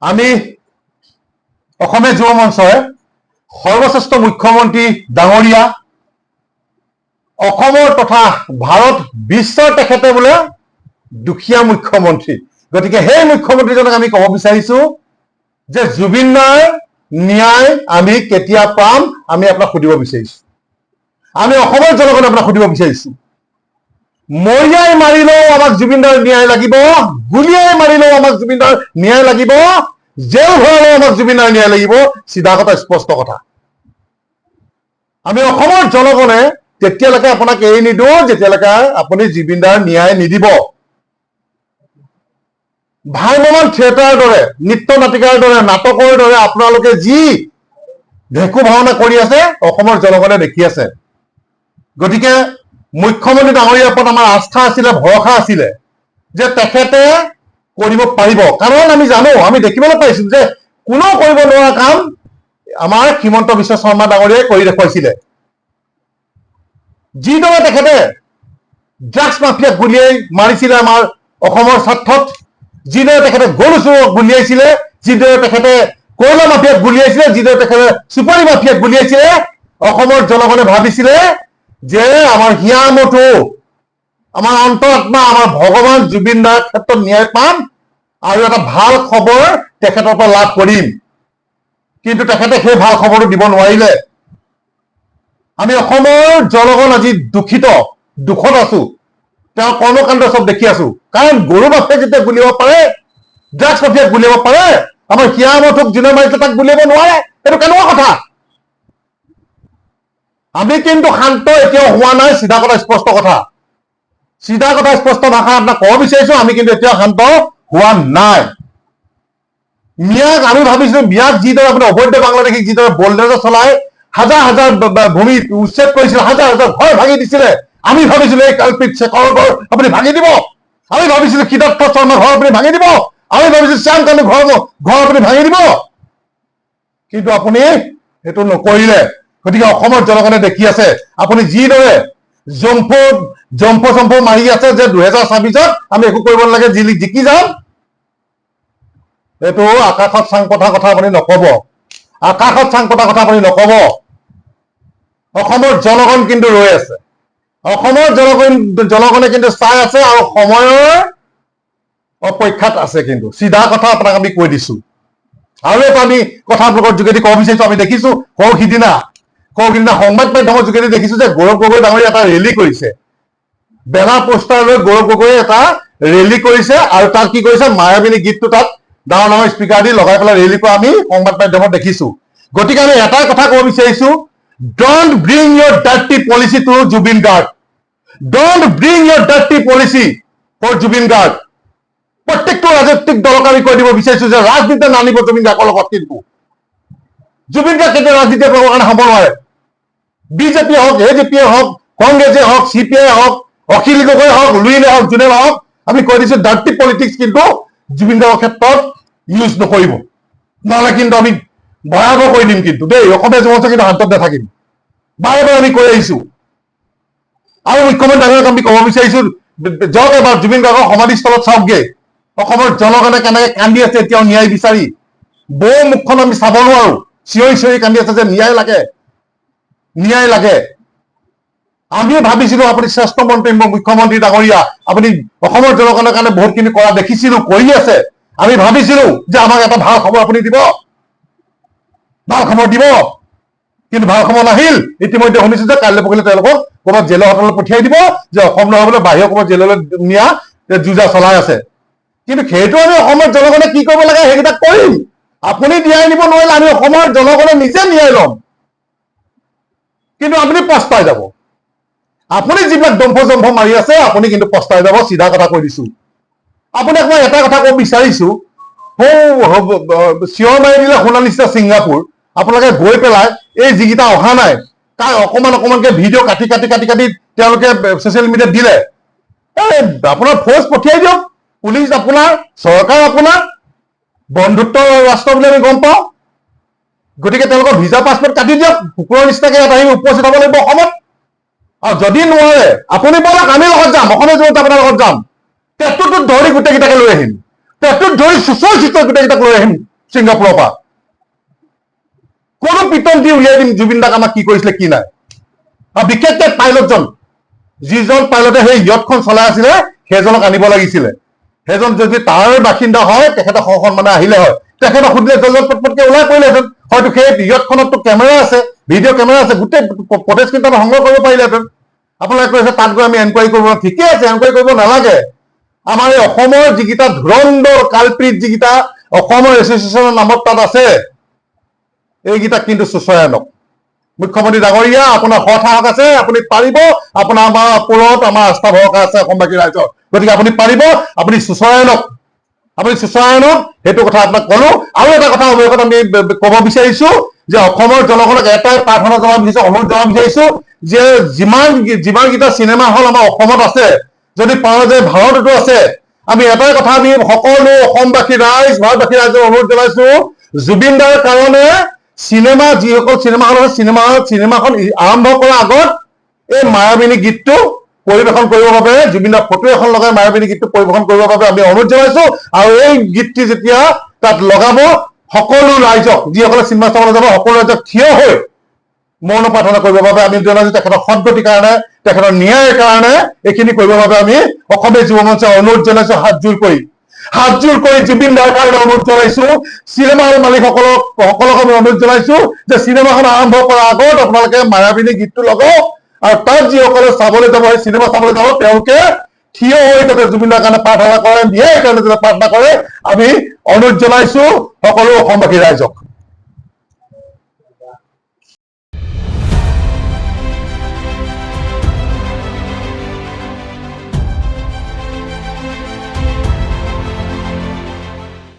আমি অসমীয়া যুৱ মঞ্চৰ সৰ্বশ্ৰেষ্ঠ মুখ্যমন্ত্ৰী ডাঙৰীয়া অসমৰ তথা ভাৰত বিশ্বৰ তেখেতে বোলে দুখীয়া মুখ্যমন্ত্ৰী। গতিকে সেই মুখ্যমন্ত্ৰীজনক আমি ক'ব বিচাৰিছো যে জুবিন দাৰ ন্যায় আমি কেতিয়া পাম, আমি আপোনাক সুধিব বিচাৰিছো। আমি অসমৰ জনগণে আপোনাক সুধিব বিচাৰিছো, মৰিয়াই মাৰিলেও আমাক জুবিন দাৰ ন্যায় লাগিব, গুলিয়াই মাৰিলেও আমাক জুবিন দাৰ ন্যায় লাগিব, জেল ভৰালেও আমাক জুবিন দাৰ ন্যায় লাগিব। চিধা কথা, স্পষ্ট কথা। আমি অসমৰ জনগণে তেতিয়ালৈকে আপোনাক এৰি নিদিওঁ যেতিয়ালৈকে আপুনি জুবিন দাৰ ন্যায় নিদিব। ভ্ৰাম্যমান থিয়েটাৰৰ দৰে, নৃত্য নাটিকাৰ দৰে, নাটকৰ দৰে আপোনালোকে যি ঢেকু ভাওনা কৰি আছে অসমৰ জনগণে দেখি আছে। গতিকে মুখ্যমন্ত্ৰী ডাঙৰীয়াৰ ওপৰত আমাৰ আস্থা আছিলে, ভৰসা আছিলে যে তেখেতে কৰিব পাৰিব। কাৰণ আমি জানো, আমি দেখিবলৈ পাইছো যে কোনেও কৰিব নোৱাৰা কাম আমাৰ হিমন্ত বিশ্ব শৰ্মা ডাঙৰীয়াই কৰি দেখুৱাইছিলে। যিদৰে তেখেতে ড্ৰাগছ মাফিয়াক গুলিয়াই মাৰিছিলে আমাৰ অসমৰ স্বাৰ্থত, যিদৰে তেখেতে গৰু চোৰক গুলিয়াইছিলে, যিদৰে তেখেতে কয়লা মাফিয়াক গুলিয়াইছিলে, যিদৰে তেখেতে চুপাৰী মাফিয়াক গুলিয়াইছিলে, অসমৰ জনগণে ভাবিছিলে যে আমাৰ হিয়ামঠু, আমাৰ অন্তৰাত্মা, আমাৰ ভগৱান জুবিন দাৰ ক্ষেত্ৰত ন্যায় পাম আৰু এটা ভাল খবৰ তেখেতৰ পৰা লাভ কৰিম। কিন্তু তেখেতে সেই ভাল খবৰটো দিব নোৱাৰিলে। আমি অসমৰ জনগণ আজি দুখিত, দুখত আছো। তেওঁৰ কৰ্মকাণ্ড চব দেখি আছো। কাৰণ গৰু মাফিয়াক যেতিয়া গুলিয়াব পাৰে, ড্ৰাগছ মাফিয়াক গুলিয়াব পাৰে, আমাৰ হিয়ামঠুক যোনে মাৰিছে তাক গুলিয়াব নোৱাৰে। এইটো কেনেকুৱা কথা? আমি কিন্তু শান্ত এতিয়াও হোৱা নাই। চিধা কথা, স্পষ্ট কথা, চিধা কথা, স্পষ্ট ভাষা আপোনাক ক'ব বিচাৰিছো, আমি কিন্তু এতিয়াও শান্ত হোৱা নাই। মিয়াক আমি ভাবিছিলো, মিয়াক যিদৰে আপুনি অবৈধ বাংলাদেশীক যিদৰে বলডেজাৰ চলাই হাজাৰ হাজাৰ ভূমি উচ্ছেদ কৰিছিলে, হাজাৰ হাজাৰ ঘৰ ভাঙি দিছিলে, আমি ভাবিছিলো এই কালপিত শেখৰৰ ঘৰ আপুনি ভাঙি দিব, আমি ভাবিছিলো সিদ্ধাৰ্থ শৰ্মাৰ ঘৰ আপুনি ভাঙি দিব, আমি ভাবিছিলো শ্যাম কানুৰ ঘৰ আপুনি ভাঙি দিব। কিন্তু আপুনি সেইটো নকৰিলে। গতিকে অসমৰ জনগণে দেখি আছে আপুনি যিদৰে জম্প মাৰি আছে যে 2026ত আমি একো কৰিব নালাগে, জিকি যাম। এইটো আকাশত চাং পতা কথা আপুনি নকব, আকাশত চাং পতা কথা আপুনি নকব। অসমৰ জনগণ কিন্তু ৰৈ আছে, অসমৰ জনগণে কিন্তু চাই আছে আৰু সময়ৰ অপেক্ষাত আছে। কিন্তু চিধা কথা আপোনাক আমি কৈ দিছো। আৰু এটা আমি কথা আপোনালোকৰ যোগেদি ক'ব বিচাৰিছো, আমি দেখিছো সিদিনা সংবাদ মাধ্যমৰ যোগেদি দেখিছো যে গৌৰৱ গগৈ ডাঙৰীয়া এটা ৰেলী কৰিছে, বেনাৰ পোষ্টাৰ লৈ গৌৰৱ গগৈয়ে এটা ৰেলী কৰিছে আৰু তাত কি কৰিছে, মায়াবিনী গীতটো তাত ডাঙৰ ডাঙৰ স্পীকাৰ দি লগাই পেলাই ৰেলী কৰা আমি সংবাদ মাধ্যমত দেখিছো। গতিকে আমি এটাই কথা ক'ব বিচাৰিছো, don't bring your dirty policy to Zubeen Garg, don't bring your dirty policy for Zubeen Garg. প্ৰত্যেকটো ৰাজনৈতিক দলক আমি কৈ দিব বিচাৰিছো যে ৰাজনীতি নানিব জুবিন গাৰ্গৰ লগত। কিন্তু জুবিন গাৰ্গ কেতিয়া ৰাজনীতি কৰিবৰ কাৰণে হ'ব নোৱাৰে। বিজেপি হওক, এজেপিয়ে হওক, কংগ্ৰেছে হওক, চিপিআই হওক, অখিল গগৈ হওক, লুইনে হওক, যোনে হওক, আমি কৈ দিছো ডাৰ্টি পলিটিক্স কিন্তু জুবিন গাৰ্গৰ ক্ষেত্ৰত ইউজ নকৰিব, নহলে কিন্তু আমি ভয়াৱহ কৰি দিম। কিন্তু দেই অসমীয়া যুৱ মঞ্চ কিন্তু শান্তত নাথাকিম, বাৰে বাৰে আমি কৈ আহিছো। আৰু মুখ্যমন্ত্ৰী ডাঙৰীয়াক আমি ক'ব বিচাৰিছো, যাওক এবাৰ জুবিন গাৰ্গৰ সমাধিস্থলত চাওকগে, অসমৰ জনগণে কেনেকে কান্দি আছে এতিয়াও ন্যায় বিচাৰি। বৌ মুখখন আমি চাব নোৱাৰো, চিঞৰি চিঞৰি কান্দি আছে যে ন্যায় লাগে, ন্যায় লাগে। আমি ভাবিছিলো আপুনি শ্ৰেষ্ঠ মন্ত্ৰী, মুখ্যমন্ত্ৰী ডাঙৰীয়া, আপুনি অসমৰ জনগণৰ কাৰণে বহুতখিনি কৰা দেখিছিলো, কৰি আছে। আমি ভাবিছিলো যে আমাক এটা ভাল খবৰ আপুনি দিব, ভাল খবৰ দিব, কিন্তু ভাল খবৰ নাহিল। ইতিমধ্যে শুনিছো যে কাইলৈ পৰহিলে তেওঁলোকক ক'ৰবাত জেলৰ হাতলৈ পঠিয়াই দিব, যে অসম নহবলৈ বাহিৰৰ ক'ৰবাত জেললৈ নিয়া যুঁজা চলাই আছে। কিন্তু সেইটো আমি অসমৰ জনগণে কি কৰিব লাগে সেইকেইটা কৰিম। আপুনি ন্যায় দিব নোৱাৰিলে আমি অসমৰ জনগণে নিজে ন্যায় ল'ম, কিন্তু আপুনি পস্তাই যাব। আপুনি যিবিলাক দম্ভ মাৰি আছে আপুনি কিন্তু পস্তাই যাব, চিধা কথা কৈ দিছো। আপোনাক মই এটা কথা ক'ব বিচাৰিছো, চিঞৰ মাৰি দিলে শুনা নিচিনা ছিংগাপুৰ, আপোনালোকে গৈ পেলাই এই যিকেইটা অহা নাই তাৰ অকমানকে ভিডিঅ' কাটি তেওঁলোকে ছচিয়েল মিডিয়াত দিলে, আপোনাৰ ফৌজ পঠিয়াই দিয়ক, পুলিচ আপোনাৰ, চৰকাৰ আপোনাৰ, বন্ধুত্ব ৰাষ্ট্ৰ বুলি আমি গম পাওঁ। গতিকে তেওঁলোকৰ ভিজা পাছপৰ্ট কাটি দিয়ক, কুকুৰৰ নিচিনাকে ইয়াত আহি উপস্থিত হ'ব লাগিব অসমত। আৰু যদি নোৱাৰে আপুনি বলক, আমি লগত যাম, অসমীয়া জনতা আপোনাৰ লগত যাম, পেটটোত ধৰি গোটেইকেইটাকে লৈ আহিম। পেটত ধৰি চুচৰ চিচৰ গোটেইকেইটাক লৈ আহিম ছিংগাপুৰৰ পৰা কোনো পিটন দি উলিয়াই দিম জুবিন দাক আমাক কি কৰিছিলে কি নাই আৰু বিশেষকৈ পাইলটজন যিজন পাইলটে সেই ইয়টখন চলাই আছিলে সেইজনক আনিব লাগিছিলে সেইজন যদি তাৰ বাসিন্দা হয় তেখেতক সন্মানে আহিলে হয় তেখেতক সুধিলে পটপটকে ওলাই পৰিলেহেঁতেন হয়তো সেই ইয়টখনততো কেমেৰা আছে ভিডিঅ' কেমেৰা আছে গোটেই ফটেজকেইটা সংগ্ৰহ কৰিব পাৰিলেহেঁতেন আপোনালোকে কৈছে তাত গৈ আমি এনকুৱাৰী কৰিব ঠিকে আছে এনকুৱাৰী কৰিব নালাগে আমাৰ এই অসমৰ যিকেইটা ধুৰন্ধৰ কালপ্ৰিট যিকেইটা অসমৰ এছ'চিয়েশ্যনৰ নামত তাত আছে এইকেইটা কিন্তু চুচৰাই আনক মুখ্যমন্ত্ৰী ডাঙৰীয়া আপোনাৰ সৎসাহস আছে আপুনি পাৰিব আপোনাৰ আমাৰ ওপৰত আমাৰ আস্থা ভৰসা আছে অসমবাসী ৰাইজৰ গতিকে আপুনি পাৰিব আপুনি চুচৰাই আনক সেইটো কথা আপোনাক কলো আৰু এটা কথা অৱশেষত আমি ক'ব বিচাৰিছো যে অসমৰ জনগণক এটাই প্ৰাৰ্থনা জনাব বিচাৰিছো অনুৰোধ জনাব বিচাৰিছো যে যিমানকেইটা চিনেমা হল আমাৰ অসমত আছে যদি পাৰো যে ভাৰততো আছে আমি এটাই কথা আমি সকলো অসমবাসী ৰাইজ ভাৰতবাসী ৰাইজৰ অনুৰোধ জনাইছো জুবিন দাৰ কাৰণে চিনেমা যিসকল চিনেমা হল চিনেমাখন আৰম্ভ কৰাৰ আগত এই মায়াবিনী গীতটো পৰিবেশন কৰিবৰ বাবে জুবিন দাৰ ফটো এখন লগাই মায়াবিনী গীতটো পৰিবেশন কৰিবৰ বাবে আমি অনুৰোধ জনাইছো আৰু এই গীতটি যেতিয়া তাত লগাব সকলো ৰাইজক যিসকলে চিনেমা চাবলৈ যাব সকলো ৰাইজক থিয় হৈ মৌন প্ৰাৰ্থনা কৰিবৰ বাবে আমি জনাইছো তেখেতৰ সদ্গতিৰ কাৰণে তেখেতৰ ন্যায়ৰ কাৰণে এইখিনি কৰিবৰ বাবে আমি অসমীয়া যুৱ মঞ্চৰ অনুৰোধ জনাইছো হাতযোৰ কৰি জুবিন দাৰ কাৰণে অনুৰোধ জনাইছো চিনেমা হল মালিকসকলক আমি অনুৰোধ জনাইছো যে চিনেমাখন আৰম্ভ কৰাৰ আগত আপোনালোকে মায়াবিনী গীতটো লগাওক আৰু তাত যিসকলে চাবলৈ যাব সেই চিনেমা চাবলৈ যাব তেওঁলোকে থিয় হৈ যাতে জুবিন দাৰ কাৰণে প্ৰাৰ্থনা কৰে ন্যায়ৰ কাৰণে যাতে প্ৰাৰ্থনা কৰে আমি অনুৰোধ জনাইছো সকলো অসমবাসী ৰাইজক